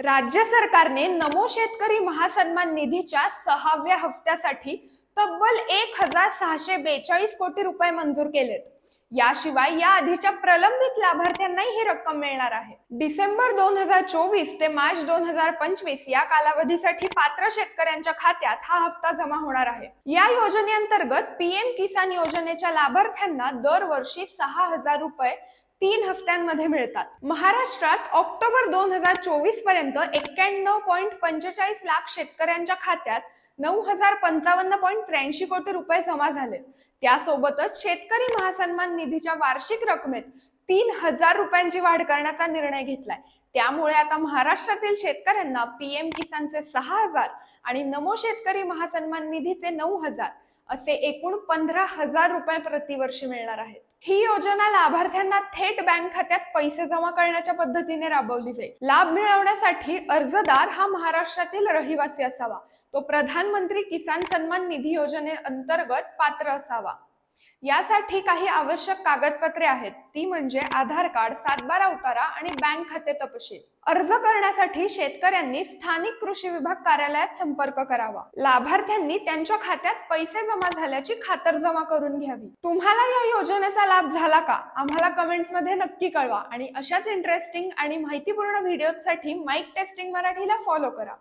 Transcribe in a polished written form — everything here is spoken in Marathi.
राज्य सरकारने नमो शेतकरी महासन्मान निधीच्या 6व्या हप्त्यासाठी तब्बल 1642 कोटी रुपये मंजूर केलेत। याशिवाय या आधीच्या प्रलंबित लाभार्थ्यांनाही ही रक्कम मिळणार आहे। डिसेंबर 2024 ते मार्च 2025 या कालावधीसाठी पात्र शेतकऱ्यांच्या खात्यात हा हप्ता जमा होणार आहे। या योजनेअंतर्गत पीएम किसान योजनेच्या लाभार्थ्यांना दरवर्षी 6000 रुपये 3 हप्त्यांमध्ये मिळतात। महाराष्ट्रात ऑक्टोबर 2024 पर्यंत 91.45 लाख शेतकऱ्यांच्या खात्यात 9055.83 कोटी रुपये जमा झाले। त्यासोबतच शेतकरी महासन्मान निधीच्या वार्षिक रकमेत 3000 रुपयांची वाढ करण्याचा निर्णय घेतलाय। त्यामुळे आता महाराष्ट्रातील शेतकऱ्यांना पीएम किसानचे 6000 आणि नमो शेतकरी महासन्मान निधीचे 9000 असे एकूण 15000 रुपये प्रतिवर्षी मिळणार आहेत। ही योजना लाभार्थ्यांना थेट बँक खात्यात पैसे जमा करण्याच्या पद्धतीने राबवली जाईल। लाभ मिळवण्यासाठी अर्जदार हा महाराष्ट्रातील रहिवासी असावा, तो प्रधानमंत्री किसान सन्मान निधी योजनेअंतर्गत पात्र असावा। यासाठी काही आवश्यक कागदपत्रे आहेत, ती म्हणजे आधार कार्ड, 7/12 उतारा आणि बँक खाते तपशील। अर्ज करण्यासाठी शेतकऱ्यांनी स्थानिक कृषी विभाग कार्यालयात संपर्क करावा। लाभार्थ्यांनी त्यांच्या खात्यात पैसे जमा झाल्याची खातरजमा करून घ्यावी। तुम्हाला या योजनेचा लाभ झाला का? आम्हाला कमेंट्स मध्ये नक्की कळवा आणि अशाच इंटरेस्टिंग आणि माहितीपूर्ण व्हिडिओसाठी माईक टेस्टिंग मराठीला फॉलो करा।